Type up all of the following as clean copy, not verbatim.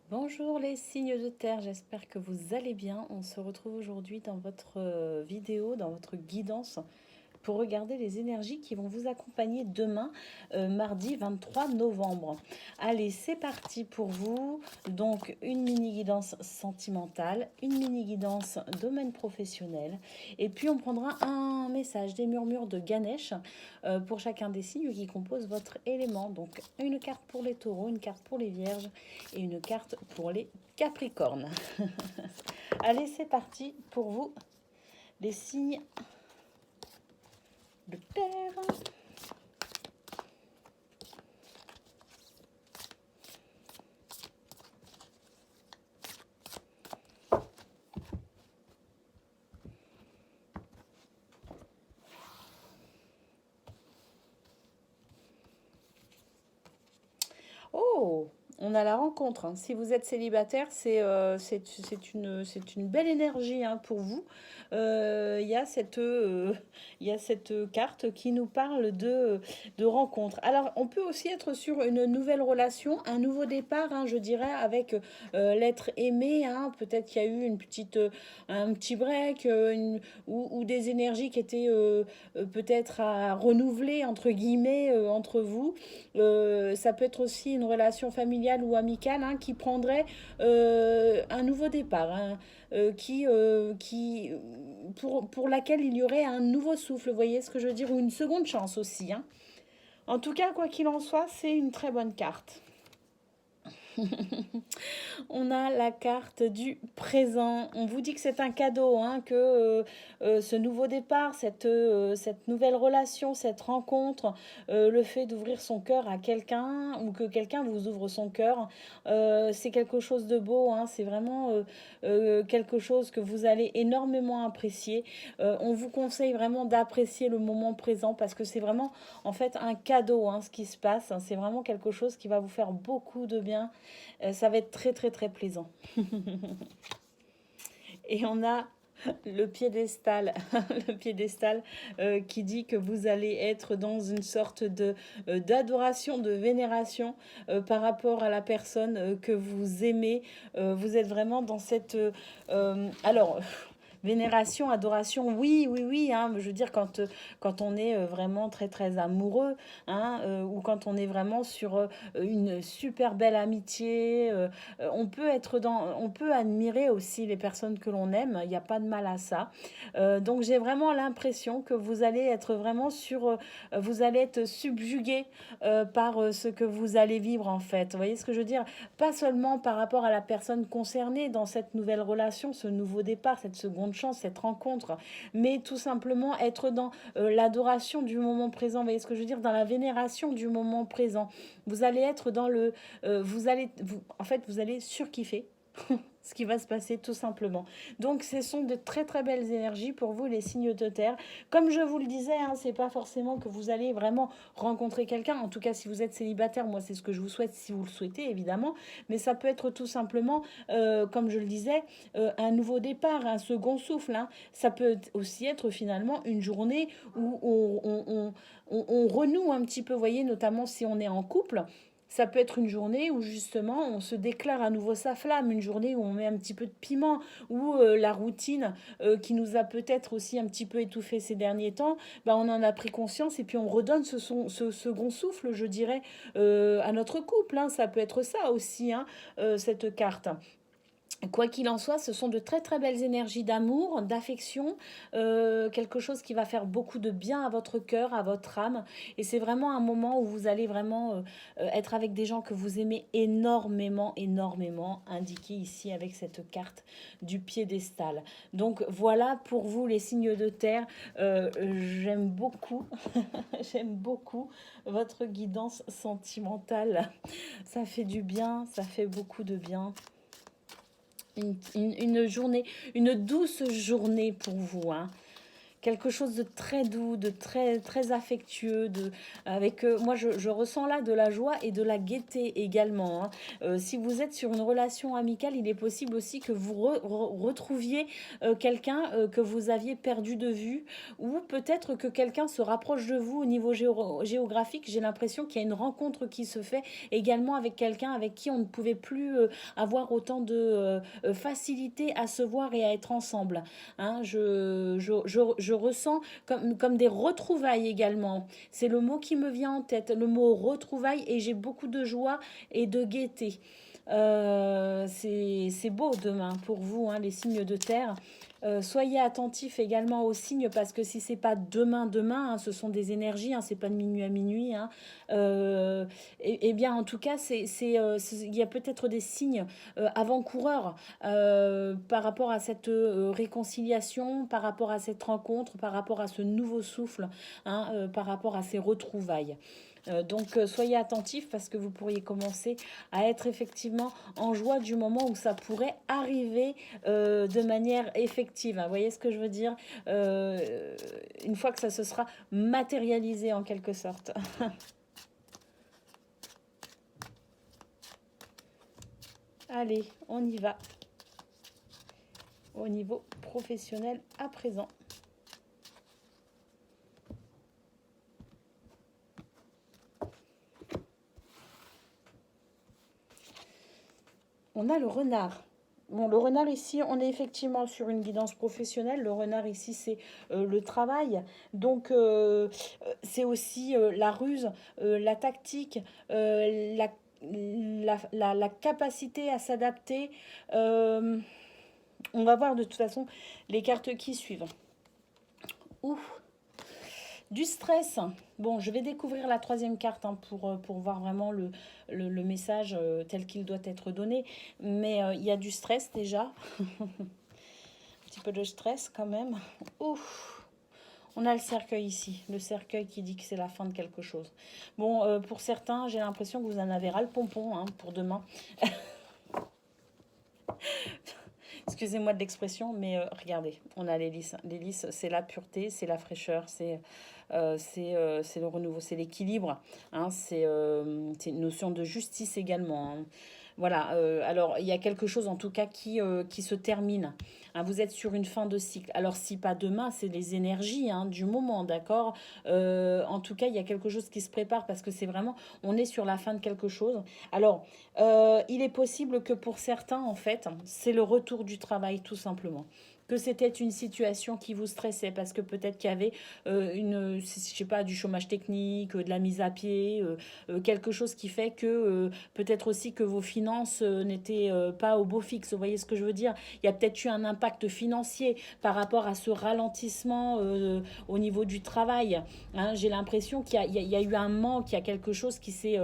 Bonjour les signes de terre, j'espère que vous allez bien. On se retrouve aujourd'hui dans votre vidéo, dans votre guidance pour regarder les énergies qui vont vous accompagner demain, mardi 23 novembre. Allez, c'est parti pour vous. Donc, une mini-guidance sentimentale, une mini-guidance domaine professionnel. Et puis, on prendra un message, des murmures de Ganesh pour chacun des signes qui composent votre élément. Donc, une carte pour les taureaux, une carte pour les vierges et une carte pour les capricornes. Allez, c'est parti pour vous, les signes de terre. Oh, on a la rencontre, hein. Si vous êtes célibataire, c'est une belle énergie, hein, pour vous. Il y a il y a cette carte qui nous parle de rencontre. Alors, on peut aussi être sur une nouvelle relation, un nouveau départ, hein, je dirais, avec l'être aimé, hein. Peut-être qu'il y a eu un petit break, ou des énergies qui étaient peut-être à renouveler, entre guillemets, entre vous. Ça peut être aussi une relation familiale ou amicale, hein, qui prendrait un nouveau départ, hein, pour laquelle il y aurait un nouveau souffle, vous voyez ce que je veux dire, ou une seconde chance aussi, hein. En tout cas, quoi qu'il en soit, c'est une très bonne carte. On a la carte du présent. On vous dit que c'est un cadeau, hein, que ce nouveau départ, cette nouvelle relation, cette rencontre, le fait d'ouvrir son cœur à quelqu'un ou que quelqu'un vous ouvre son cœur, c'est quelque chose de beau, hein, c'est vraiment quelque chose que vous allez énormément apprécier. On vous conseille vraiment d'apprécier le moment présent parce que c'est vraiment en fait un cadeau, hein, ce qui se passe. C'est vraiment quelque chose qui va vous faire beaucoup de bien. Ça va être très très très plaisant. Et on a le piédestal, le piédestal qui dit que vous allez être dans une sorte de d'adoration, de vénération par rapport à la personne que vous aimez. Vous êtes vraiment dans cette alors vénération, adoration, oui, oui, oui, hein, je veux dire, quand on est vraiment très, très amoureux, hein, ou quand on est vraiment sur une super belle amitié, on peut admirer aussi les personnes que l'on aime, il n'y a pas de mal à ça. Donc j'ai vraiment l'impression que vous allez être vraiment vous allez être subjugué par ce que vous allez vivre en fait. Vous voyez ce que je veux dire? Pas seulement par rapport à la personne concernée dans cette nouvelle relation, ce nouveau départ, cette seconde chance, cette rencontre, mais tout simplement être dans l'adoration du moment présent. Vous voyez ce que je veux dire? Dans la vénération du moment présent. Vous allez être dans en fait, vous allez surkiffer ce qui va se passer tout simplement. Donc ce sont de très très belles énergies pour vous les signes de terre. Comme je vous le disais, hein, c'est pas forcément que vous allez vraiment rencontrer quelqu'un. En tout cas, si vous êtes célibataire, moi c'est ce que je vous souhaite si vous le souhaitez évidemment. Mais ça peut être tout simplement, comme je le disais, un nouveau départ, un second souffle, hein. Ça peut aussi être finalement une journée où on renoue un petit peu, vous voyez, notamment si on est en couple. Ça peut être une journée où justement on se déclare à nouveau sa flamme, une journée où on met un petit peu de piment, où la routine qui nous a peut-être aussi un petit peu étouffé ces derniers temps, bah, on en a pris conscience et puis on redonne ce second souffle, je dirais, à notre couple, hein. Ça peut être ça aussi, hein, cette carte. Quoi qu'il en soit, ce sont de très très belles énergies d'amour, d'affection, quelque chose qui va faire beaucoup de bien à votre cœur, à votre âme. Et c'est vraiment un moment où vous allez vraiment être avec des gens que vous aimez énormément, énormément, indiqué ici avec cette carte du piédestal. Donc voilà pour vous les signes de terre. J'aime beaucoup, j'aime beaucoup votre guidance sentimentale. Ça fait du bien, ça fait beaucoup de bien. Une journée, une douce journée pour vous, hein. quelque chose de très doux, de très, très affectueux, moi je ressens là de la joie et de la gaieté également, hein. Si vous êtes sur une relation amicale, il est possible aussi que vous retrouviez quelqu'un que vous aviez perdu de vue, ou peut-être que quelqu'un se rapproche de vous au niveau géographique. J'ai l'impression qu'il y a une rencontre qui se fait également avec quelqu'un avec qui on ne pouvait plus avoir autant de facilité à se voir et à être ensemble, hein. Je ressens comme des retrouvailles également. C'est le mot qui me vient en tête, le mot retrouvailles, et j'ai beaucoup de joie et de gaieté. C'est beau demain pour vous, hein, les signes de terre. Soyez attentifs également aux signes, parce que si c'est pas demain, hein, ce sont des énergies, hein, c'est pas de minuit à minuit, hein. Et bien en tout cas, il y a peut-être des signes avant-coureurs par rapport à cette réconciliation, par rapport à cette rencontre, par rapport à ce nouveau souffle, hein, par rapport à ces retrouvailles. Donc soyez attentifs, parce que vous pourriez commencer à être effectivement en joie du moment où ça pourrait arriver de manière effective, hein. Vous voyez ce que je veux dire? Une fois que ça se sera matérialisé en quelque sorte. Allez, on y va. Au niveau professionnel à présent. On a le renard. Bon, le renard ici, on est effectivement sur une guidance professionnelle. Le renard ici, c'est le travail. Donc, c'est aussi la ruse, la tactique, la capacité à s'adapter. On va voir de toute façon les cartes qui suivent. Ouf, du stress. Bon, je vais découvrir la troisième carte, hein, pour voir vraiment le message tel qu'il doit être donné. Mais il y a du stress déjà. Un petit peu de stress quand même. Ouf. On a le cercueil ici. Le cercueil qui dit que c'est la fin de quelque chose. Bon, pour certains, j'ai l'impression que vous en avez ras le pompon, hein, pour demain. Excusez-moi de l'expression, mais regardez, on a l'hélice. L'hélice, c'est la pureté, c'est la fraîcheur, c'est le renouveau, c'est l'équilibre, hein, c'est une notion de justice également, hein. Voilà, alors il y a quelque chose en tout cas qui se termine, hein. Vous êtes sur une fin de cycle. Alors si pas demain, c'est les énergies, hein, du moment, d'accord. En tout cas, il y a quelque chose qui se prépare, parce que c'est vraiment, on est sur la fin de quelque chose. Alors, il est possible que pour certains, en fait, c'est le retour du travail tout simplement. Que c'était une situation qui vous stressait, parce que peut-être qu'il y avait je sais pas, du chômage technique, de la mise à pied, quelque chose qui fait que peut-être aussi que vos finances n'étaient pas au beau fixe. Vous voyez ce que je veux dire? Il y a peut-être eu un impact financier par rapport à ce ralentissement au niveau du travail, hein. J'ai l'impression qu'il y a eu un manque, il y a quelque chose qui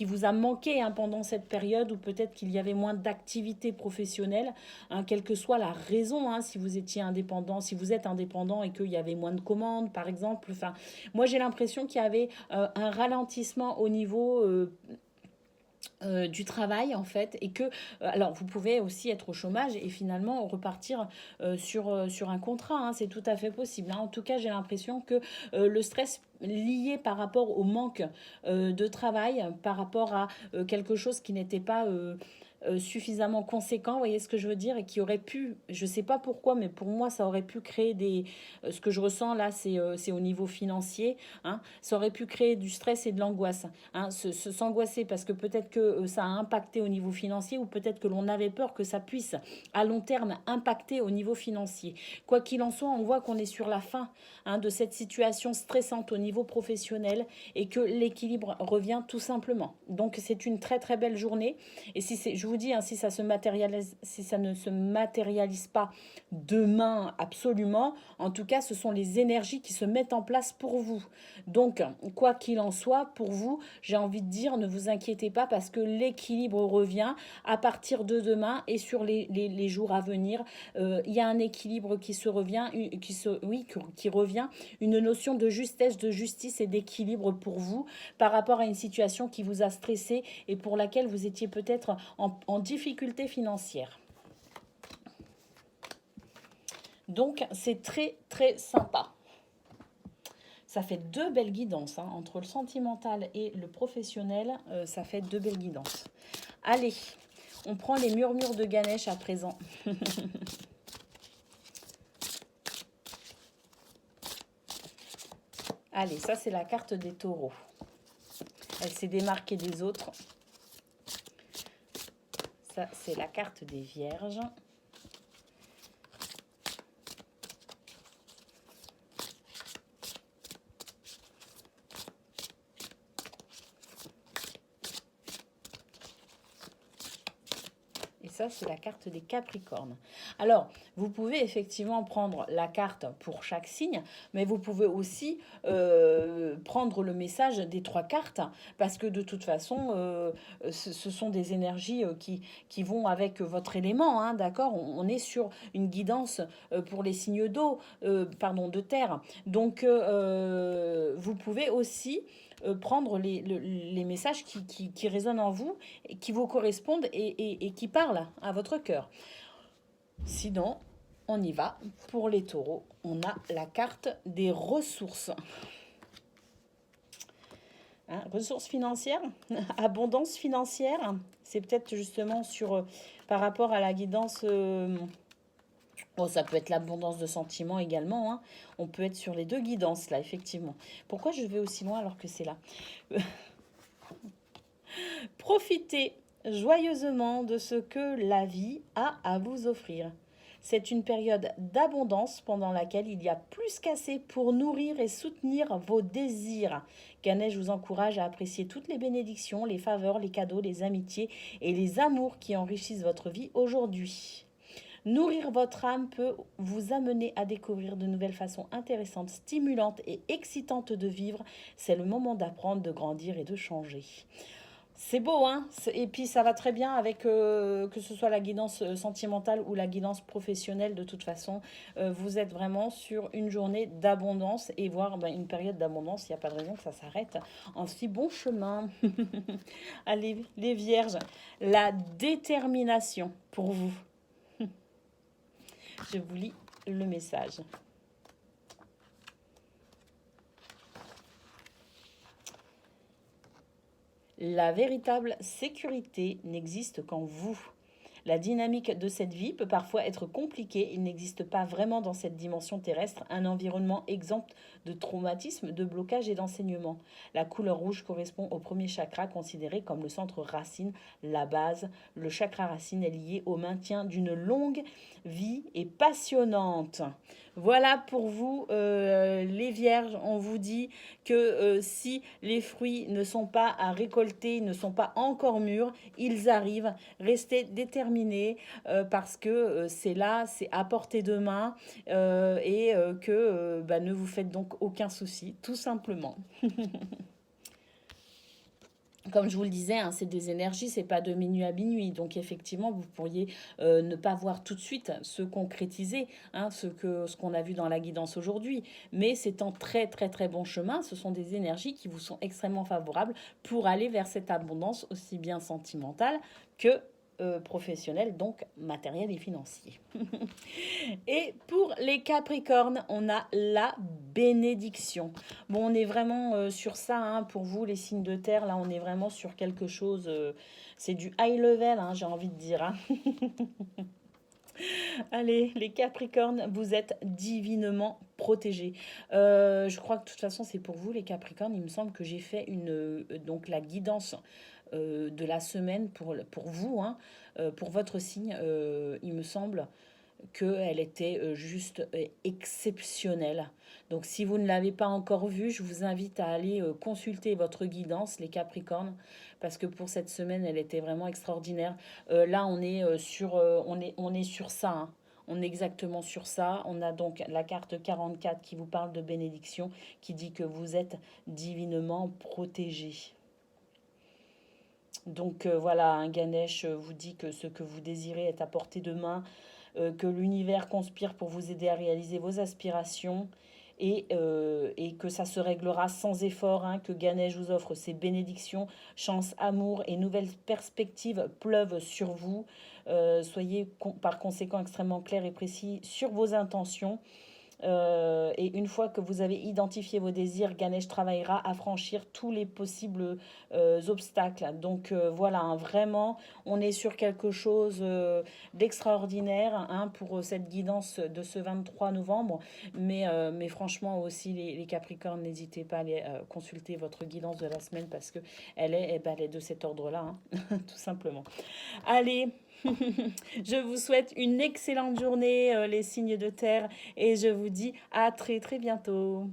vous a manqué, hein, pendant cette période, ou peut-être qu'il y avait moins d'activité professionnelle, hein, quelle que soit la raison, hein, si vous étiez indépendant, si vous êtes indépendant et qu'il y avait moins de commandes, par exemple. Enfin, moi, j'ai l'impression qu'il y avait un ralentissement au niveau du travail, en fait, et que alors vous pouvez aussi être au chômage et finalement repartir sur un contrat, hein, c'est tout à fait possible, hein. En tout cas, j'ai l'impression que le stress lié par rapport au manque de travail, par rapport à quelque chose qui n'était pas suffisamment conséquent, vous voyez ce que je veux dire, et qui aurait pu, je sais pas pourquoi, mais pour moi ça aurait pu créer ce que je ressens là, c'est au niveau financier, hein, ça aurait pu créer du stress et de l'angoisse, hein, s'angoisser parce que peut-être que ça a impacté au niveau financier, ou peut-être que l'on avait peur que ça puisse à long terme impacter au niveau financier. Quoi qu'il en soit, on voit qu'on est sur la fin, hein, de cette situation stressante au niveau professionnel, et que l'équilibre revient tout simplement. Donc c'est une très très belle journée, et je vous dis, hein, si ça ne se matérialise pas demain absolument, en tout cas, ce sont les énergies qui se mettent en place pour vous. Donc, quoi qu'il en soit, pour vous, j'ai envie de dire, ne vous inquiétez pas, parce que l'équilibre revient à partir de demain et sur les jours à venir. Il y a un équilibre qui revient, une notion de justesse, de justice et d'équilibre pour vous par rapport à une situation qui vous a stressé et pour laquelle vous étiez peut-être en difficulté financière. Donc, c'est très, très sympa. Ça fait deux belles guidances, hein. Entre le sentimental et le professionnel, ça fait deux belles guidances. Allez, on prend les murmures de Ganesh à présent. Allez, ça c'est la carte des taureaux. Elle s'est démarquée des autres. Ça c'est la carte des vierges. Et ça, c'est la carte des Capricornes. Alors, vous pouvez effectivement prendre la carte pour chaque signe, mais vous pouvez aussi prendre le message des trois cartes, parce que de toute façon, ce sont des énergies qui vont avec votre élément, hein, d'accord. On est sur une guidance pour les signes d'eau, pardon, de terre. Donc, vous pouvez aussi prendre les messages qui résonnent en vous, qui vous correspondent et qui parlent à votre cœur. Sinon, on y va. Pour les taureaux, on a la carte des ressources. Hein, ressources financières, abondance financière, c'est peut-être justement par rapport à la guidance. Bon, ça peut être l'abondance de sentiments également, hein. On peut être sur les deux guidances là, effectivement. Pourquoi je vais aussi loin alors que c'est là? Profitez joyeusement de ce que la vie a à vous offrir. C'est une période d'abondance pendant laquelle il y a plus qu'assez pour nourrir et soutenir vos désirs. Ganesh vous encourage à apprécier toutes les bénédictions, les faveurs, les cadeaux, les amitiés et les amours qui enrichissent votre vie aujourd'hui. Nourrir votre âme peut vous amener à découvrir de nouvelles façons intéressantes, stimulantes et excitantes de vivre. C'est le moment d'apprendre, de grandir et de changer. C'est beau, hein. Et puis ça va très bien avec que ce soit la guidance sentimentale ou la guidance professionnelle. De toute façon, vous êtes vraiment sur une journée d'abondance et voire une période d'abondance. Il n'y a pas de raison que ça s'arrête en si bon chemin. Allez, les vierges, la détermination pour vous. Je vous lis le message. La véritable sécurité n'existe qu'en vous. La dynamique de cette vie peut parfois être compliquée. Il n'existe pas vraiment dans cette dimension terrestre un environnement exempt de traumatisme, de blocage et d'enseignement. La couleur rouge correspond au premier chakra considéré comme le centre racine, la base. Le chakra racine est lié au maintien d'une longue vie et passionnante. Voilà pour vous, les vierges. On vous dit que si les fruits ne sont pas à récolter, ne sont pas encore mûrs, ils arrivent. Restez déterminés parce que c'est là, c'est à portée de main et que ne vous faites donc aucun souci, tout simplement. Comme je vous le disais, hein, c'est des énergies, c'est pas de minuit à minuit. Donc effectivement, vous pourriez ne pas voir tout de suite se concrétiser, hein, ce qu'on a vu dans la guidance aujourd'hui. Mais c'est en très très très bon chemin. Ce sont des énergies qui vous sont extrêmement favorables pour aller vers cette abondance aussi bien sentimentale que professionnelle, donc matériel et financier. Et pour les Capricornes, on a la bénédiction. Bon, on est vraiment sur ça, hein, pour vous, les signes de terre. Là, on est vraiment sur quelque chose. C'est du high level, hein, j'ai envie de dire, hein. Allez, les Capricornes, vous êtes divinement protégés. Je crois que de toute façon, c'est pour vous, les Capricornes. Il me semble que j'ai fait donc la guidance de la semaine pour vous, hein, pour votre signe. Il me semble qu'elle était juste exceptionnelle. Donc si vous ne l'avez pas encore vue, je vous invite à aller consulter votre guidance, les Capricornes, parce que pour cette semaine, elle était vraiment extraordinaire. Là, on est sur ça, hein. On est exactement sur ça. On a donc la carte 44 qui vous parle de bénédiction, qui dit que vous êtes divinement protégé. Donc voilà, un Ganesh vous dit que ce que vous désirez est à portée de main, que l'univers conspire pour vous aider à réaliser vos aspirations et que ça se réglera sans effort, hein, que Ganesh vous offre ses bénédictions, chance, amour et nouvelles perspectives pleuvent sur vous. Soyez par conséquent extrêmement clair et précis sur vos intentions. Et une fois que vous avez identifié vos désirs, Ganesh travaillera à franchir tous les possibles obstacles. Donc voilà, hein, vraiment, on est sur quelque chose d'extraordinaire, hein, pour cette guidance de ce 23 novembre. Mais franchement aussi, les Capricornes, n'hésitez pas à aller consulter votre guidance de la semaine parce que elle est de cet ordre-là, hein, tout simplement. Allez, je vous souhaite une excellente journée, les signes de terre, et je vous dis à très très bientôt.